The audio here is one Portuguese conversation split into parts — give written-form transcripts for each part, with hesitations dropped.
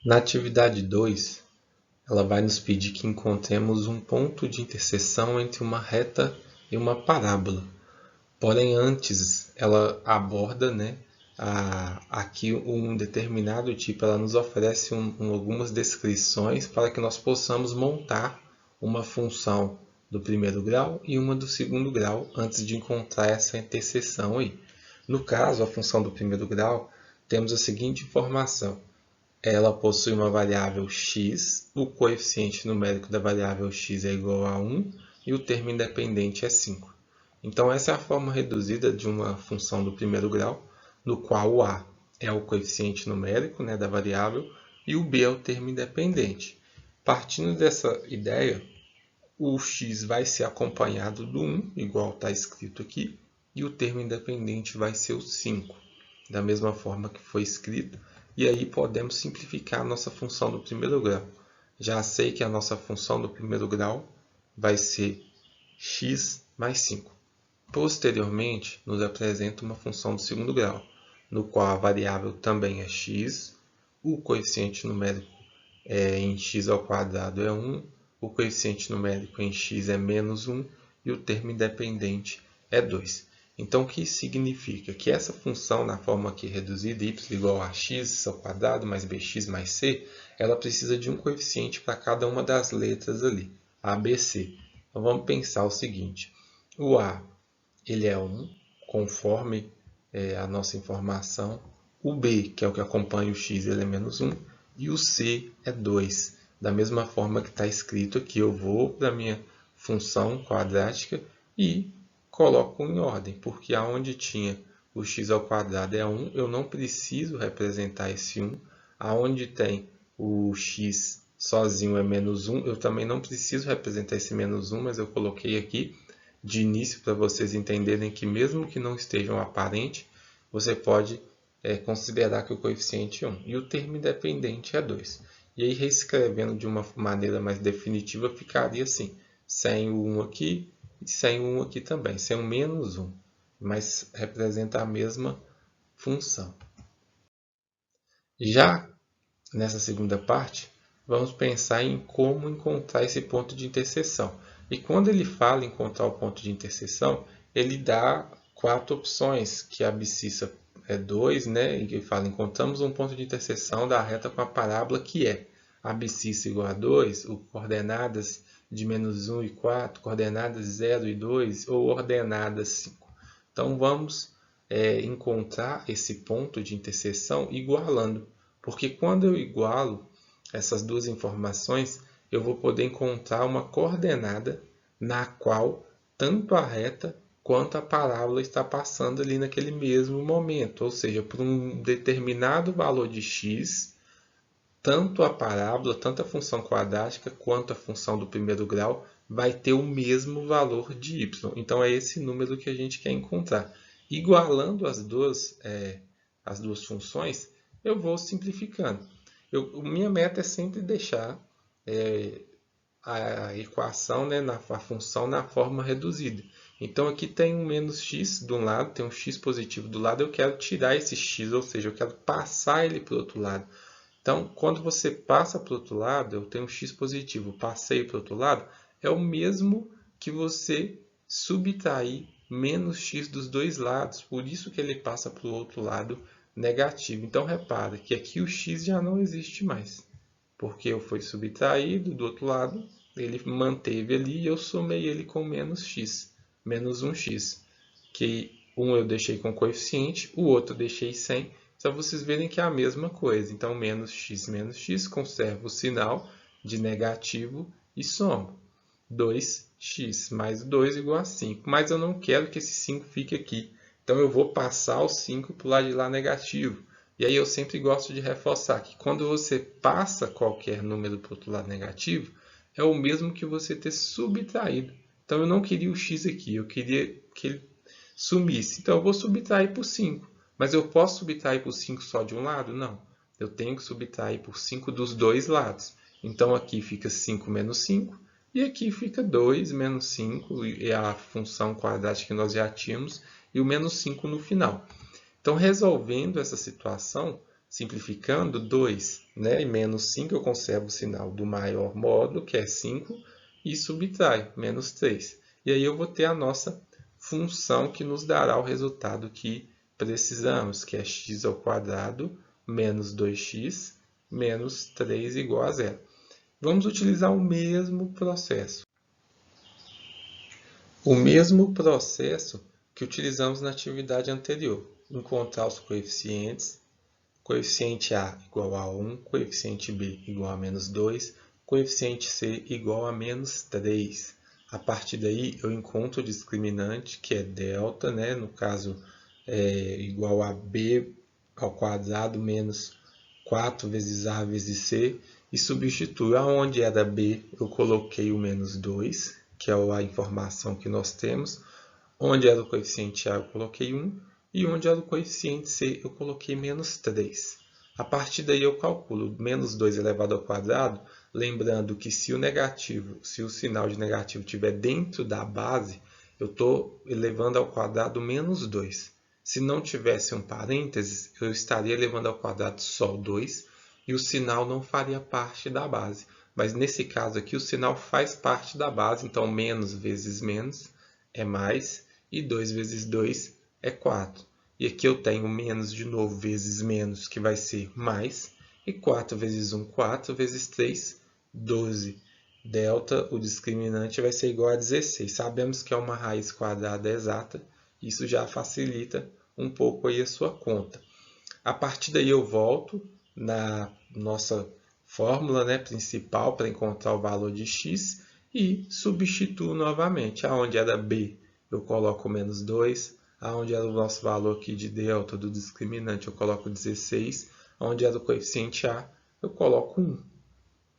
Na atividade 2, ela vai nos pedir que encontremos um ponto de interseção entre uma reta e uma parábola. Porém, antes ela aborda, aqui um determinado tipo, ela nos oferece algumas descrições para que nós possamos montar uma função do primeiro grau e uma do segundo grau antes de encontrar essa interseção aí. No caso, a função do primeiro grau, temos a seguinte informação. Ela possui uma variável x, o coeficiente numérico da variável x é igual a 1 e o termo independente é 5. Então, essa é a forma reduzida de uma função do primeiro grau, no qual o a é o coeficiente numérico da variável e o b é o termo independente. Partindo dessa ideia, o x vai ser acompanhado do 1, igual está escrito aqui, e o termo independente vai ser o 5, da mesma forma que foi escrito. E aí podemos simplificar a nossa função do primeiro grau. Já sei que a nossa função do primeiro grau vai ser x mais 5. Posteriormente, nos apresenta uma função do segundo grau, no qual a variável também é x, o coeficiente numérico em x ao quadrado é 1, o coeficiente numérico em x é menos 1 e o termo independente é 2. Então, o que isso significa? Que essa função, na forma aqui reduzida, y igual a x ao quadrado mais bx mais c, ela precisa de um coeficiente para cada uma das letras ali, a, b, c. Então, vamos pensar o seguinte. O a ele é 1, conforme a nossa informação. O b, que é o que acompanha o x, ele é menos 1. E o c é 2. Da mesma forma que está escrito aqui, eu vou para a minha função quadrática e coloco em ordem, porque aonde tinha o x ao quadrado é 1, eu não preciso representar esse 1. Aonde tem o x sozinho é menos 1, eu também não preciso representar esse menos 1, mas eu coloquei aqui de início para vocês entenderem que mesmo que não estejam aparente, você pode considerar que o coeficiente é 1. E o termo independente é 2. E aí, reescrevendo de uma maneira mais definitiva, ficaria assim, sem o 1 aqui e sem o 1 aqui também, sem o menos 1, mas representa a mesma função. Já nessa segunda parte, vamos pensar em como encontrar esse ponto de interseção. E quando ele fala em encontrar o ponto de interseção, ele dá 4 opções, que a abscissa é 2, e ele fala, encontramos um ponto de interseção da reta com a parábola que é abscissa igual a 2, ou coordenadas de menos 1 e 4, coordenadas 0 e 2, ou ordenadas 5. Então, vamos encontrar esse ponto de interseção igualando, porque quando eu igualo essas duas informações, eu vou poder encontrar uma coordenada na qual tanto a reta quanto a parábola está passando ali naquele mesmo momento. Ou seja, por um determinado valor de x, tanto a parábola, tanto a função quadrática quanto a função do primeiro grau vai ter o mesmo valor de y. Então, é esse número que a gente quer encontrar. Igualando as duas funções, eu vou simplificando. Minha meta é sempre deixar a equação, a função na forma reduzida. Então, aqui tem um menos x de um lado, tem um x positivo do lado, eu quero tirar esse x, ou seja, eu quero passar ele para o outro lado. Então, quando você passa para o outro lado, eu tenho um x positivo, passei para o outro lado, é o mesmo que você subtrair menos x dos dois lados, por isso que ele passa para o outro lado negativo. Então, repara que aqui o x já não existe mais, porque eu fui subtraído do outro lado, ele manteve ali e eu somei ele com menos x, menos 1x, que um eu deixei com coeficiente, o outro eu deixei sem, só vocês verem que é a mesma coisa. Então, menos x, conservo o sinal de negativo e somo. 2x mais 2 igual a 5. Mas eu não quero que esse 5 fique aqui. Então, eu vou passar o 5 para o lado de lá negativo. E aí, eu sempre gosto de reforçar que quando você passa qualquer número para o outro lado negativo, é o mesmo que você ter subtraído. Então, eu não queria o x aqui, eu queria que ele sumisse. Então, eu vou subtrair por 5. Mas eu posso subtrair por 5 só de um lado? Não. Eu tenho que subtrair por 5 dos dois lados. Então, aqui fica 5 menos 5. E aqui fica 2 menos 5, é a função quadrática que nós já tínhamos, e o menos 5 no final. Então, resolvendo essa situação, Simplificando, 2, né? E menos 5 eu conservo o sinal do maior módulo, que é 5, e subtrai, menos 3. E aí eu vou ter a nossa função que nos dará o resultado que precisamos, que é x ao quadrado menos 2x menos 3 igual a zero. Vamos utilizar o mesmo processo. O mesmo processo que utilizamos na atividade anterior. Encontrar os coeficientes. Coeficiente A igual a 1, coeficiente B igual a menos 2, coeficiente C igual a menos 3. A partir daí, eu encontro o discriminante, que é delta, né? No caso, igual a B ao quadrado menos 4 vezes A vezes C, e substituo. Aonde era B, eu coloquei o menos 2, que é a informação que nós temos. Onde era o coeficiente A, eu coloquei 1. E onde era o coeficiente C, eu coloquei menos 3. A partir daí eu calculo menos 2 elevado ao quadrado, lembrando que se o sinal de negativo estiver dentro da base, eu estou elevando ao quadrado menos 2. Se não tivesse um parênteses, eu estaria elevando ao quadrado só 2 e o sinal não faria parte da base. Mas nesse caso aqui, o sinal faz parte da base, então menos vezes menos é mais, e 2 vezes 2 é 4. E aqui eu tenho menos de novo vezes menos, que vai ser mais. E 4 vezes 1, 4 vezes 3, 12. Delta, o discriminante, vai ser igual a 16. Sabemos que é uma raiz quadrada exata. Isso já facilita um pouco aí a sua conta. A partir daí eu volto na nossa fórmula, né, principal para encontrar o valor de x e substituo novamente. Aonde era b, eu coloco menos 2. Aonde era o nosso valor aqui de delta do discriminante, eu coloco 16. Onde era o coeficiente a, eu coloco 1.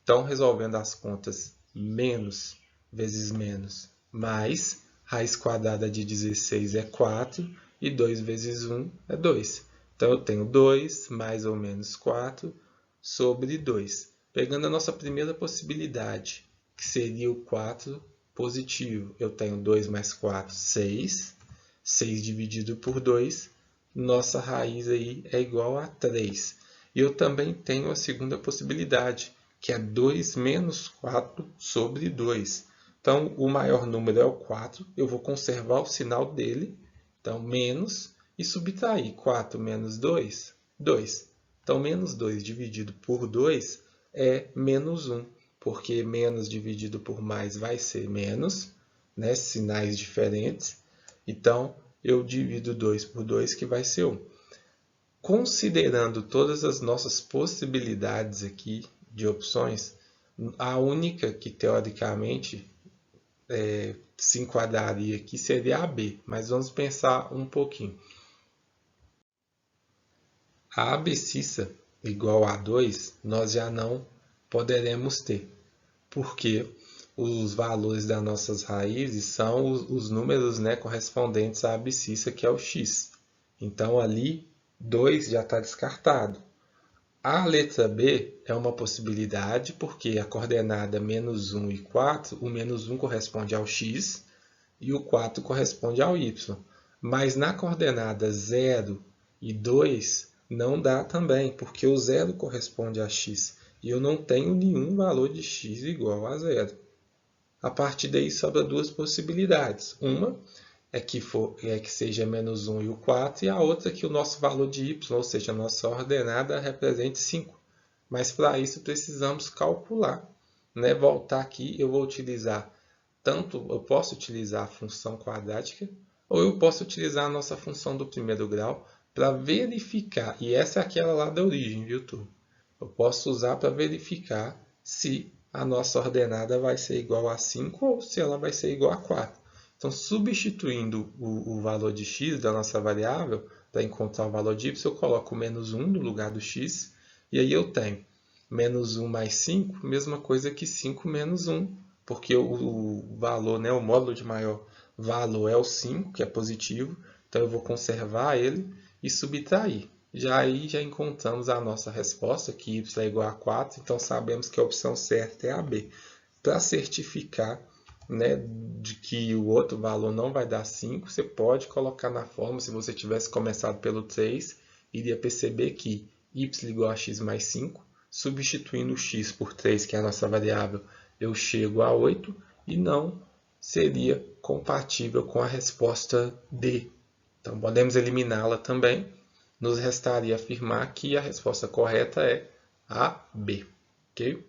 Então, resolvendo as contas, menos vezes menos mais, raiz quadrada de 16 é 4, e 2 vezes 1 é 2. Então, eu tenho 2 mais ou menos 4 sobre 2. Pegando a nossa primeira possibilidade, que seria o 4 positivo, eu tenho 2 mais 4, 6. 6 dividido por 2, nossa raiz aí é igual a 3. E eu também tenho a segunda possibilidade, que é 2 menos 4 sobre 2. Então, o maior número é o 4, eu vou conservar o sinal dele, então menos, e subtrair 4 menos 2, 2. Então, menos 2 dividido por 2 é menos 1, porque menos dividido por mais vai ser menos, né? Sinais diferentes. Então, eu divido 2 por 2, que vai ser 1. Considerando todas as nossas possibilidades aqui de opções, a única que teoricamente se enquadraria aqui seria a B, mas vamos pensar um pouquinho. A abscissa igual a 2, nós já não poderemos ter, porque os valores das nossas raízes são os números, né, correspondentes à abscissa, que é o x. Então, ali, 2 já está descartado. A letra B é uma possibilidade, porque a coordenada menos 1 e 4, o menos 1 corresponde ao x e o 4 corresponde ao y. Mas na coordenada 0 e 2 não dá também, porque o 0 corresponde a x e eu não tenho nenhum valor de x igual a 0. A partir daí sobra duas possibilidades. Uma é que seja menos 1 e o 4, e a outra é que o nosso valor de y, ou seja, a nossa ordenada, represente 5. Mas para isso precisamos calcular. Né? Voltar aqui, eu vou utilizar eu posso utilizar a função quadrática, ou eu posso utilizar a nossa função do primeiro grau para verificar, e essa é aquela lá da origem, viu, turma? Eu posso usar para verificar se a nossa ordenada vai ser igual a 5 ou se ela vai ser igual a 4. Então, substituindo o valor de x da nossa variável, para encontrar o valor de y, eu coloco menos 1 no lugar do x, e aí eu tenho menos 1 mais 5, mesma coisa que 5 menos 1, porque o valor, né, o módulo de maior valor é o 5, que é positivo, então eu vou conservar ele e subtrair. Aí já encontramos a nossa resposta, que y é igual a 4, então sabemos que a opção certa é a B. Para certificar, né, de que o outro valor não vai dar 5, você pode colocar na fórmula, se você tivesse começado pelo 3, iria perceber que y igual a x mais 5. Substituindo o x por 3, que é a nossa variável, eu chego a 8 e não seria compatível com a resposta D. Então, podemos eliminá-la também. Nos restaria afirmar que a resposta correta é a B. Ok?